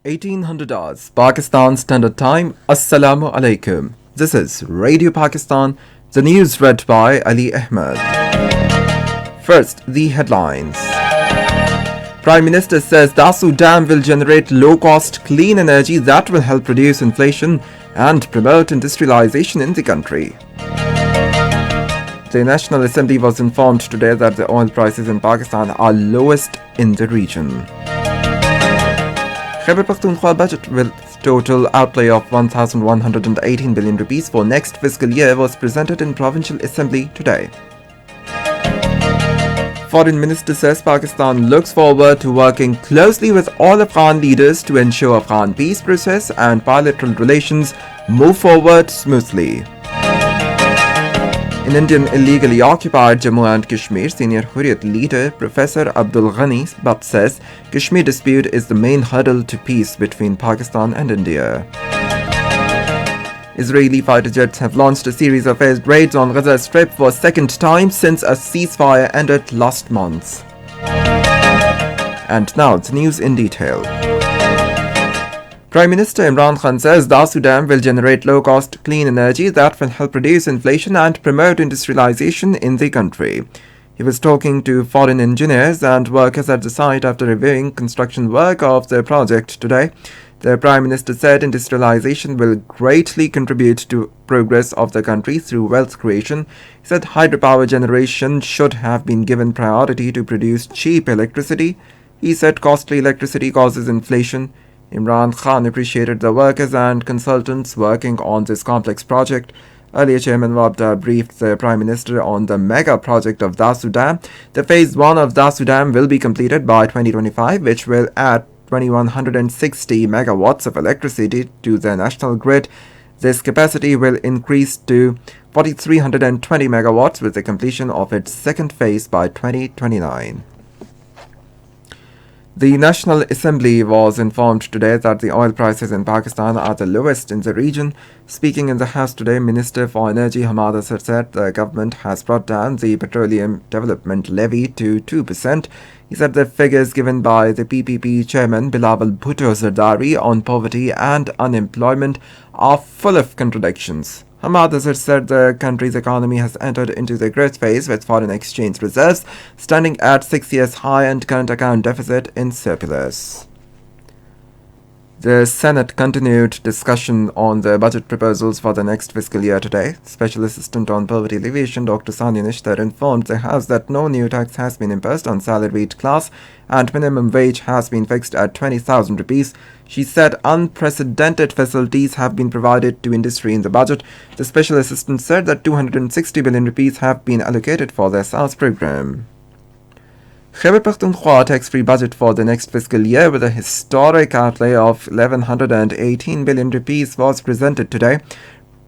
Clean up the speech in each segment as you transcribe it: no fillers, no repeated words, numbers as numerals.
1800 hours, Pakistan Standard Time. Assalamu alaikum. This is Radio Pakistan, the news read by Ali Ahmed. First, the headlines. Prime Minister says Dasu Dam will generate low-cost, clean energy that will help reduce inflation and promote industrialization in the country. The National Assembly was informed today that the oil prices in Pakistan are lowest in the region. Khyber Pakhtunkhwa budget with total outlay of 1,118 billion rupees for next fiscal year was presented in Provincial Assembly today. Foreign Minister says Pakistan looks forward to working closely with all Afghan leaders to ensure Afghan peace process and bilateral relations move forward smoothly. In Indian illegally occupied Jammu and Kashmir, senior Hurriyat leader Professor Abdul Ghani Butt says Kashmir dispute is the main hurdle to peace between Pakistan and India. Israeli fighter jets have launched a series of air raids on Gaza Strip for a second time since a ceasefire ended last month. And now the news in detail. Prime Minister Imran Khan says Dasu Dam will generate low-cost, clean energy that will help reduce inflation and promote industrialization in the country. He was talking to foreign engineers and workers at the site after reviewing construction work of the project today. The Prime Minister said industrialization will greatly contribute to progress of the country through wealth creation. He said hydropower generation should have been given priority to produce cheap electricity. He said costly electricity causes inflation. Imran Khan appreciated the workers and consultants working on this complex project. Earlier, Chairman Wabda briefed the Prime Minister on the mega project of Dasu Dam. The Phase 1 of Dasu Dam will be completed by 2025, which will add 2,160 megawatts of electricity to the national grid. This capacity will increase to 4,320 megawatts with the completion of its second phase by 2029. The National Assembly was informed today that the oil prices in Pakistan are the lowest in the region. Speaking in the House today, Minister for Energy Hamad Asar said the government has brought down the Petroleum Development Levy to 2%. He said the figures given by the PPP chairman Bilawal Bhutto Zardari on poverty and unemployment are full of contradictions. Hamad Asar said the country's economy has entered into the growth phase with foreign exchange reserves standing at 6 years high and current account deficit in surplus. The Senate continued discussion on the budget proposals for the next fiscal year today. Special Assistant on Poverty Alleviation Dr. Sania Nishtar informed the House that no new tax has been imposed on salaried class and minimum wage has been fixed at 20,000 rupees. She said unprecedented facilities have been provided to industry in the budget. The Special Assistant said that 260 billion rupees have been allocated for the SARS program. Khyber Pakhtunkhwa tax-free budget for the next fiscal year with a historic outlay of 1,118 billion rupees was presented today.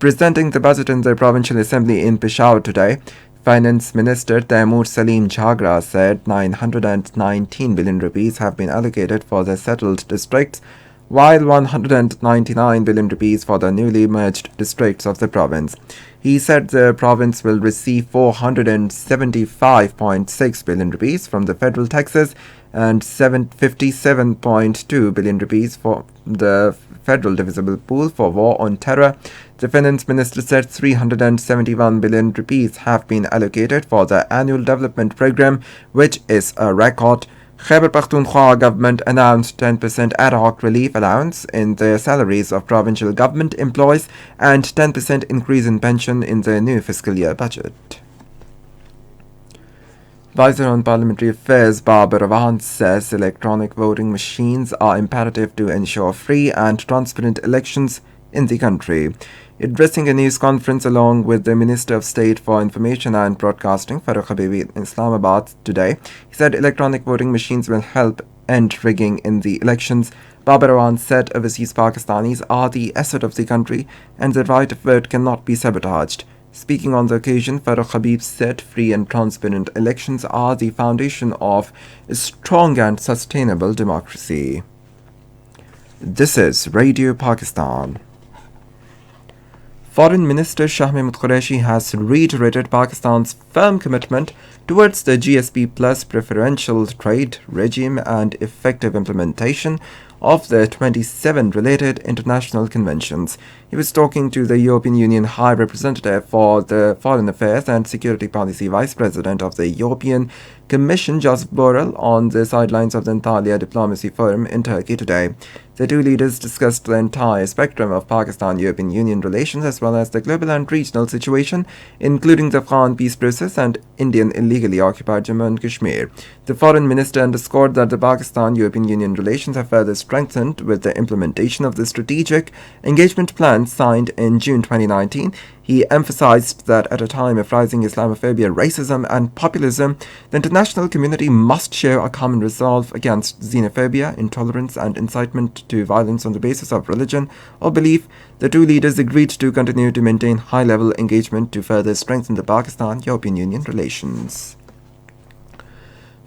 Presenting the budget in the Provincial Assembly in Peshawar today, Finance Minister Taimur Salim Jhagra said 919 billion rupees have been allocated for the settled districts, while 199 billion rupees for the newly merged districts of the province. He said the province will receive 475.6 billion rupees from the federal taxes and 757.2 billion rupees for the federal divisible pool for war on terror. The finance minister said 371 billion rupees have been allocated for the annual development program, which is a record. Khyber Pakhtunkhwa government announced 10% ad hoc relief allowance in the salaries of provincial government employees and 10% increase in pension in the new fiscal year budget. Advisor on Parliamentary Affairs Babar Rawan says electronic voting machines are imperative to ensure free and transparent elections in the country. Addressing a news conference along with the Minister of State for Information and Broadcasting, Farooq Habibi, in Islamabad today, he said electronic voting machines will help end rigging in the elections. Babar Rawan said overseas Pakistanis are the asset of the country and the right of vote cannot be sabotaged. Speaking on the occasion, Farooq Habib said free and transparent elections are the foundation of a strong and sustainable democracy. This is Radio Pakistan. Foreign Minister Shah Mahmood Qureshi has reiterated Pakistan's firm commitment towards the GSP Plus preferential trade regime and effective implementation of the 27 related international conventions. He was talking to the European Union High Representative for the Foreign Affairs and Security Policy Vice President of the European Commission, Joseph Borrell, on the sidelines of the Antalya Diplomacy Forum in Turkey today. The two leaders discussed the entire spectrum of Pakistan-European Union relations as well as the global and regional situation, including the Afghan peace process and Indian illegally occupied Jammu and Kashmir. The foreign minister underscored that the Pakistan-European Union relations have further strengthened with the implementation of the strategic engagement plan signed in June 2019. He emphasized that at a time of rising Islamophobia, racism, and populism, the international community must show a common resolve against xenophobia, intolerance, and incitement to violence on the basis of religion or belief. The two leaders agreed to continue to maintain high-level engagement to further strengthen the Pakistan-European Union relations.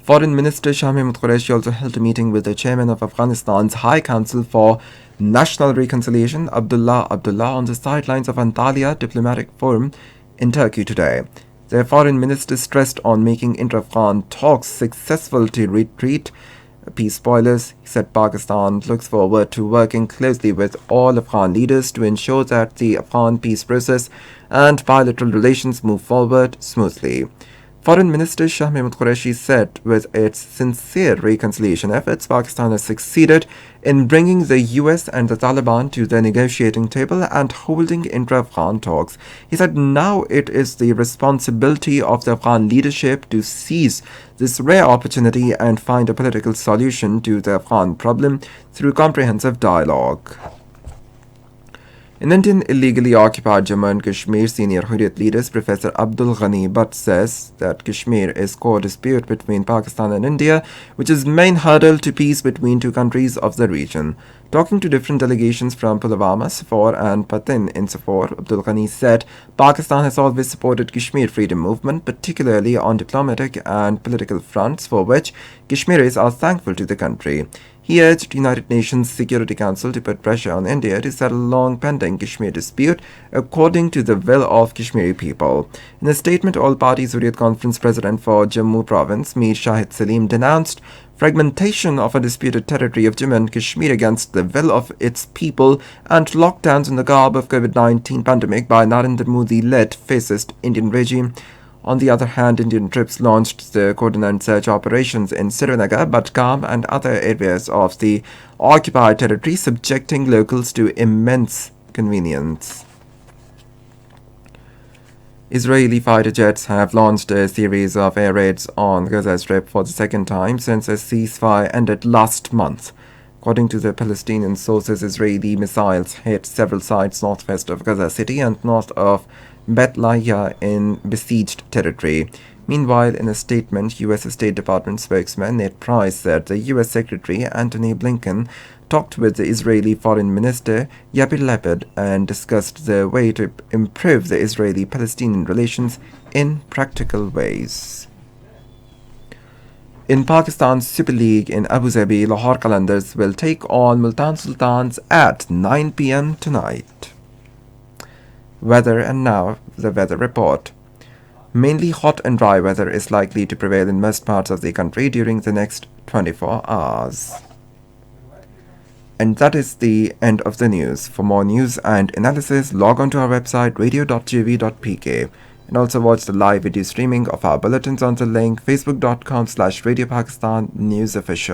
Foreign Minister Shah Mahmood Qureshi also held a meeting with the chairman of Afghanistan's High Council for National Reconciliation, Abdullah Abdullah, on the sidelines of Antalya Diplomatic Forum in Turkey today. The foreign minister stressed on making inter-Afghan talks successful to retreat peace spoilers. He said Pakistan looks forward to working closely with all Afghan leaders to ensure that the Afghan peace process and bilateral relations move forward smoothly. Foreign Minister Shah Mahmood Qureshi said with its sincere reconciliation efforts, Pakistan has succeeded in bringing the US and the Taliban to the negotiating table and holding intra-Afghan talks. He said now it is the responsibility of the Afghan leadership to seize this rare opportunity and find a political solution to the Afghan problem through comprehensive dialogue. In Indian illegally occupied Jammu and Kashmir, senior Hurriyat leaders Professor Abdul Ghani Butt says that Kashmir is core dispute between Pakistan and India, which is main hurdle to peace between two countries of the region. Talking to different delegations from Pulwama, Sopore and Patin in Sopore, Abdul Ghani said Pakistan has always supported Kashmir freedom movement, particularly on diplomatic and political fronts, for which Kashmiris are thankful to the country. He urged United Nations Security Council to put pressure on India to settle long-pending Kashmir dispute according to the will of Kashmiri people. In a statement, All Parties Hurriyat Conference President for Jammu Province, Mir Shahid Salim, denounced fragmentation of a disputed territory of Jammu and Kashmir against the will of its people and lockdowns in the garb of COVID-19 pandemic by Narendra Modi-led fascist Indian regime. On the other hand, Indian troops launched the coordinated search operations in Srinagar, Budgam and other areas of the occupied territory, subjecting locals to immense inconvenience. Israeli fighter jets have launched a series of air raids on Gaza Strip for the second time since a ceasefire ended last month. According to the Palestinian sources, Israeli missiles hit several sites northwest of Gaza City and north of Bet Lahiya in besieged territory. Meanwhile, in a statement, U.S. State Department spokesman Ned Price said the U.S. Secretary Antony Blinken talked with the Israeli Foreign Minister Yair Lapid and discussed the way to improve the Israeli-Palestinian relations in practical ways. In Pakistan's Super League in Abu Dhabi, Lahore Qalandars will take on Multan Sultans at 9 p.m. tonight. Weather, and now the weather report. Mainly hot and dry weather is likely to prevail in most parts of the country during the next 24 hours. And that is the end of the news. For more news and analysis, log on to our website radio.gv.pk and also watch the live video streaming of our bulletins on the link facebook.com/Radio Pakistan News Official.